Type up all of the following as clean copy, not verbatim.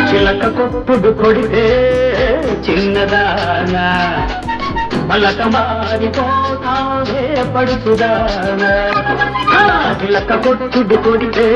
చిలక కొప్పుడు కొడితే చిన్నదానా మలక మారిపోతావే పడుతుదానా చిలక కొప్పుడు కొడితే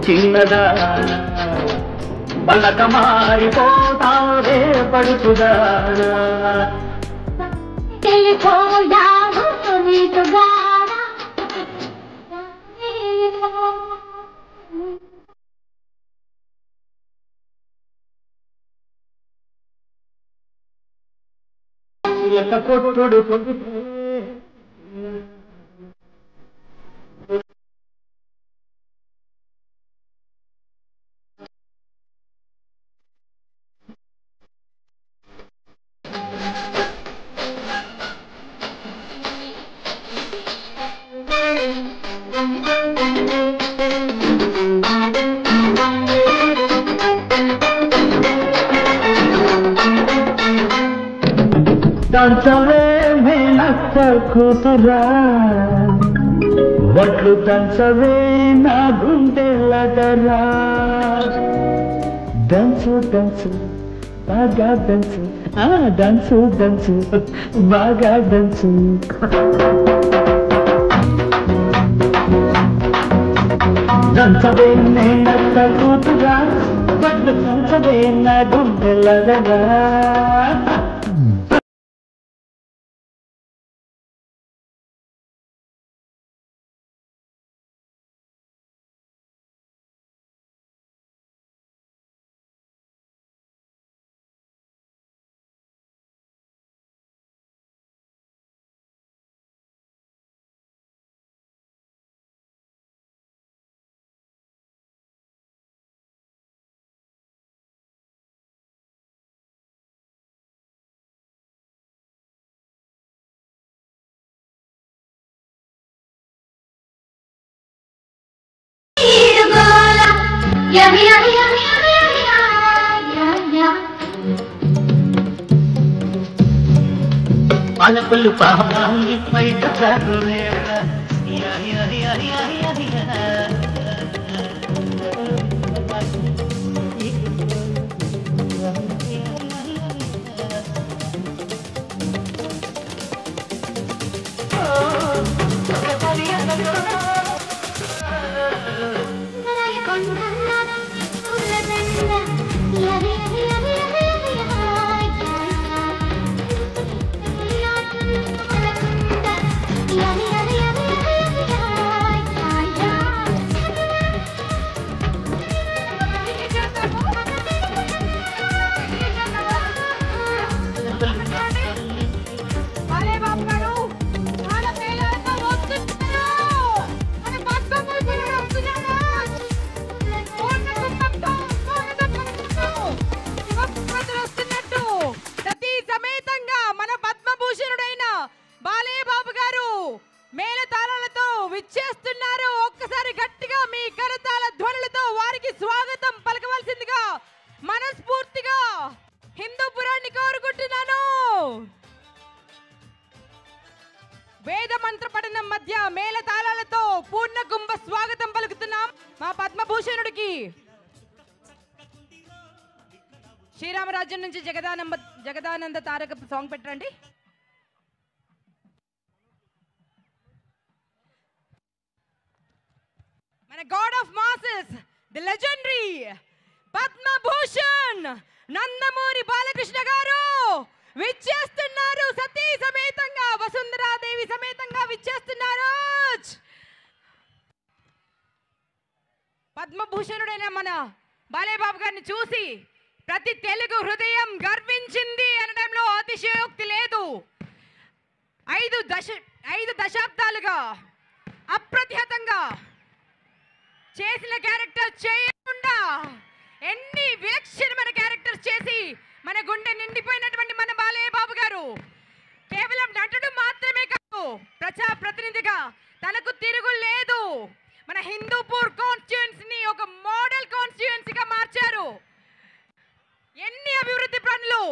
చిన్నదానా మలక మారిపోతావే పడుతుదానా తెలిపోయావు నీటుగా చిలక కొప్పుడు కొడితే దంచవే మేనత్త కూతురా వడ్లు దంచవే నా గుండెలదరా దంచు దంచు బాగా దంచు దంచు దంచు బాగా దంచు దంచవే మేనత్త కూతురా వడ్లు దంచవే నా గుండెలదరా పలుకులు పాపాలి పైట ఒక్కసారి గట్టిగా మీ కరతాళ ధ్వనులతో వారికి స్వాగతం పలకవలసిందిగా మనస్ఫూర్తిగా హిందూపురాన్ని కోరుకుంటున్నాను. వేద మంత్ర పఠనం మధ్య మేళతాళాలతో పూర్ణ కుంభ స్వాగతం పలుకుతున్నాం మా పద్మభూషణుడికి. శ్రీరామరాజ్యం నుంచి జగదానంద తారక సాంగ్ పెట్టండి. మన God of masses the legendary Padma Bhushan Nandamuri Balakrishna గారు విచ్చేస్తున్నారు. సతీ సమేతంగా వసుంధరాదేవి సమేతంగా విచ్చేస్తున్నారు. పద్మభూషణుడైన మన బాలేబాబు గారిని చూసి ప్రతి తెలుగు హృదయం గర్వించింది అనడంలో అతిశయోక్తి లేదు. 5 దశాబ్దాలుగా అప్రతిహతంగా చేసిన క్యారెక్టర్ చేయకుండా ఎన్ని విలక్షణమైన క్యారెక్టర్స్ చేసి మన గుండె నిండిపోయినటువంటి మన బాలయ్య బాబు గారు కేవలం నటుడు మాత్రమే కాదు, ప్రజా ప్రతినిధిగా తనకు తిరుగు లేదు. మన హిందూపూర్ కాన్స్టిట్యుయెన్సీని ఒక మోడల్ కాన్స్టిట్యుయెన్సీగా మార్చారు. ఎన్ని అభివృద్ధి పనులు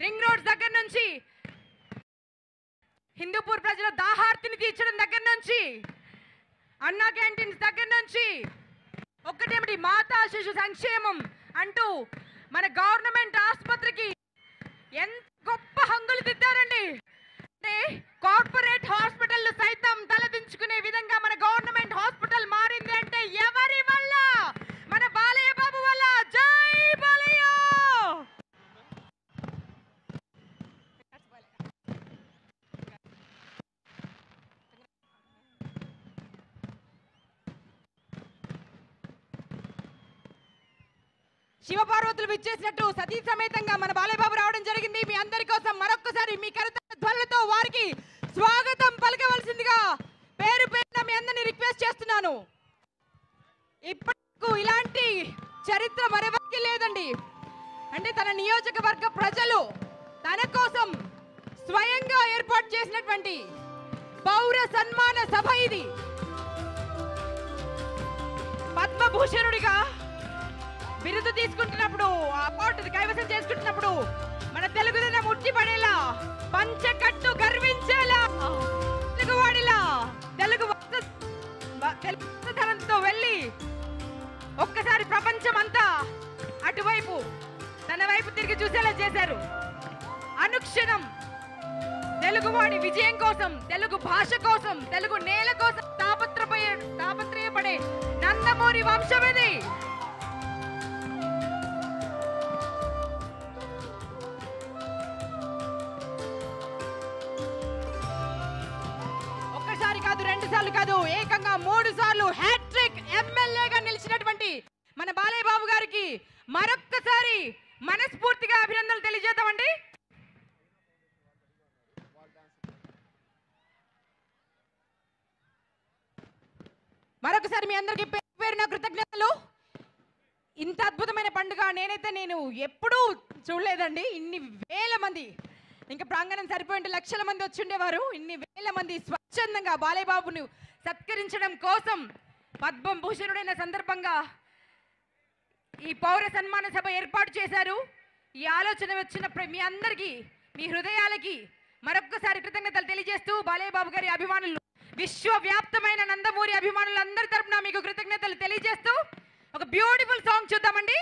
రింగ్ రోడ్స్ దగ్గర నుంచి హిందూపూర్ ప్రజల దాహార్తిని తీర్చడం దగ్గర నుంచి, అన్నా క్యాంటీన్స్ దగ్గర నుంచి, ఒక్కటేమిటి మాతా శిశు సంక్షేమం అంటూ మన గవర్నమెంట్ ఆసుపత్రికి ఎంత గొప్ప హంగులు తిట్టారండి. అంటే కార్పొరేట్ హాస్పిటల్ సైతం తలదించుకునే విధంగా మన గవర్నమెంట్ హాస్పిటల్ మారింది అంటే ఎవరి వల్ల? మన బాలయ్య బాబు వల్ల. జై బాలయ్య. శివపార్వతులు విచ్చేసినట్టు సతీ సమేతంగా మన బాలయ్య బాబు రావడం జరిగింది. మీ అందరి కోసం మరొక్కసారి మీ కరతాళ ధ్వనులతో వారికి స్వాగతం పలకవలసిందిగా పేరు పేరున మీ అందరిని రిక్వెస్ట్ చేస్తున్నాను. ఇప్పటికు ఇలాంటి చరిత్ర మరెవరికి లేదండి. అంటే తన నియోజకవర్గ ప్రజలు తన కోసం స్వయంగా ఏర్పాటు చేసినటువంటి పౌర సన్మాన సభ ఇది. పద్మభూషణుడిగా బిరుదు తీసుకుంటున్నప్పుడు, అవార్డు కైవసం చేసుకుంటున్నప్పుడు మన తెలుగుదనం ఉట్టిపడేలా, పంచకట్టు గర్వించేలా, తెలుగువాడిలా తెలుగుతనంతో వెళ్ళి ఒక్కసారి ప్రపంచం అంతా అటువైపు తన వైపు తిరిగి చూసేలా చేశారు. అనుక్షణం తెలుగువాడి విజయం కోసం, తెలుగు భాష కోసం, తెలుగు నేల కోసం తాపత్రయపడే నందమూరి వంశం ఇది. కాదు, 2 సార్లు కాదు, ఏకంగా 3 సార్లు హ్యాట్రిక్ ఎమ్మెల్యేగా నిలిచినటువంటి మన బాలయ్య బాబు గారికి మరొక్కసారి మనస్ఫూర్తిగా అభినందనలు తెలియజేద్దామండి. మరొకసారి మీ అందరికీ పేరున కృతజ్ఞతలు. ఇంత అద్భుతమైన పండుగ నేను ఎప్పుడూ చూడలేదండి. ఇన్ని వేల మంది, ఇంకా ప్రాంగణం సరిపోయింటే లక్షల మంది వచ్చిండేవారు. ఇన్ని వేల మంది స్వచ్ఛందంగా బాలయ్య బాబును సత్కరించడం కోసం పద్మభూషణుడైన సందర్భంగా ఈ పౌర సన్మాన సభ ఏర్పాటు చేశారు. ఈ ఆలోచన వచ్చిన మీ అందరికీ, మీ హృదయాలకి మరొక్కసారి కృతజ్ఞతలు తెలియజేస్తూ, బాలయ్య బాబు గారి అభిమానులు, విశ్వవ్యాప్తమైన నందమూరి అభిమానులందరి తరపున మీకు కృతజ్ఞతలు తెలియజేస్తూ ఒక బ్యూటిఫుల్ సాంగ్ చూద్దామండి.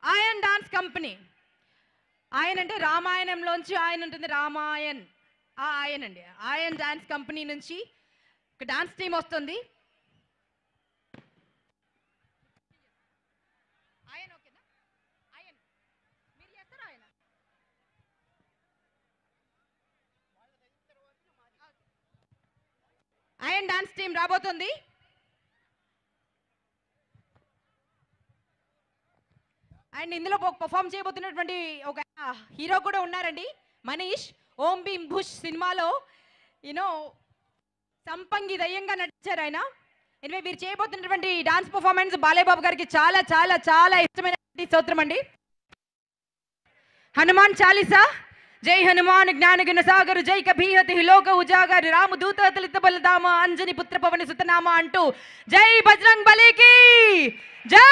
ఆయన్ డాన్స్ కంపెనీ. ఆయన అంటే రామాయణంలోంచి ఆయన ఉంటుంది, రామాయణ్. ఆయన అండి, ఆయన్ డాన్స్ కంపెనీ నుంచి ఒక డాన్స్ టీం వస్తుంది. ఆయన ఓకేనా? ఆయన మీరు చేస్తారా? ఆయన ఆయన్ డాన్స్ టీం రాబోతుంది. అండ్ ఇందులో పర్ఫామ్ చేయబోతున్నటువంటి ఒక హీరో కూడా ఉన్నారండి, మనీష్. ఓం భీమ్ భుష్ సినిమాలో సంపంగి దయ్యంగా నటించారు ఆయన. ఎనివే వీరు చేయబోతున్నటువంటి డాన్స్ పర్ఫార్మెన్స్ బాలయ్య బాబు గారికి చాలా చాలా చాలా ఇష్టమైనటువంటి స్తోత్రం అండి. హనుమాన్ చాలీసా. జై హనుమాన్ జ్ఞాన గుణ సాగరు, జై కభీహతి లోక ఉజాగరు, రాము దూత తలిత బలదామ, అంజని పుత్ర పవన సుతనామ అంటూ జై బజరంగ్ బలికి జై.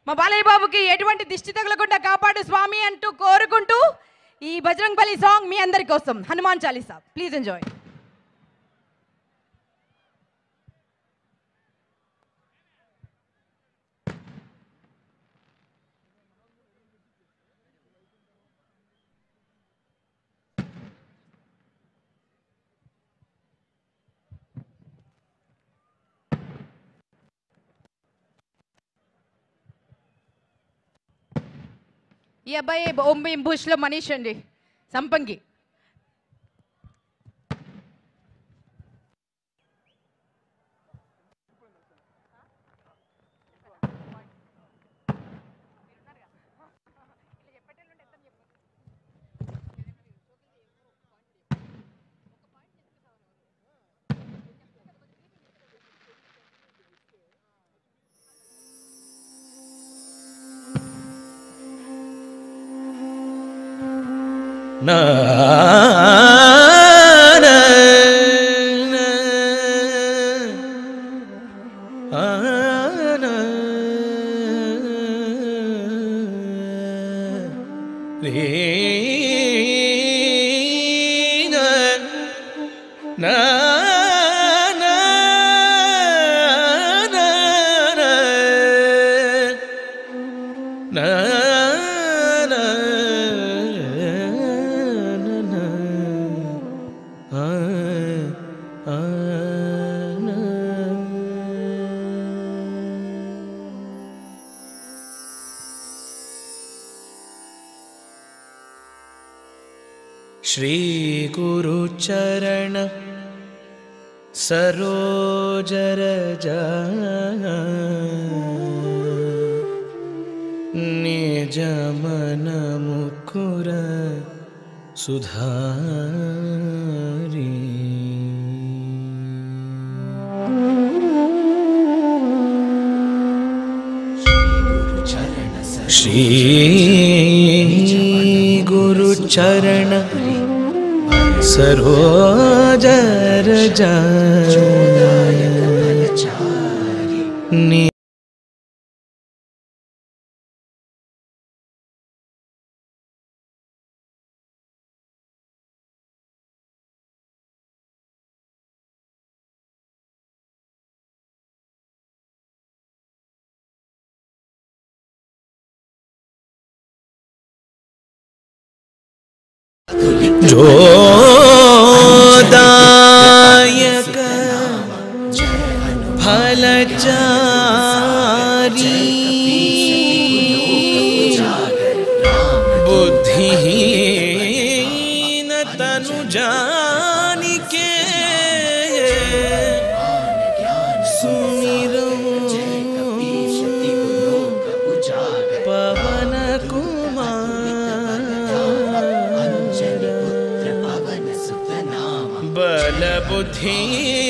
మా బాలయ్య బాబుకి ఎటువంటి దిష్టి తగలకుండా కాపాడు స్వామి అంటూ కోరుకుంటూ ఈ బజరంగ్ బలి సాంగ్ మీ అందరి కోసం, హనుమాన్ చాలీసా. Please enjoy. ఈ అబ్బాయి ఓం భీమ్ భుష్లో మనీష్ అండి, సంపంగి. నా रे ना ना ना ना ना ना श्री गुरु चरण सरोज रज निज मन मुकुर सुधारी श्री गुरु चरण सरोज रज जो दायक फलचारी बुद्धिहीन तनु जानिके सुमिरो पवन बल बुद्धि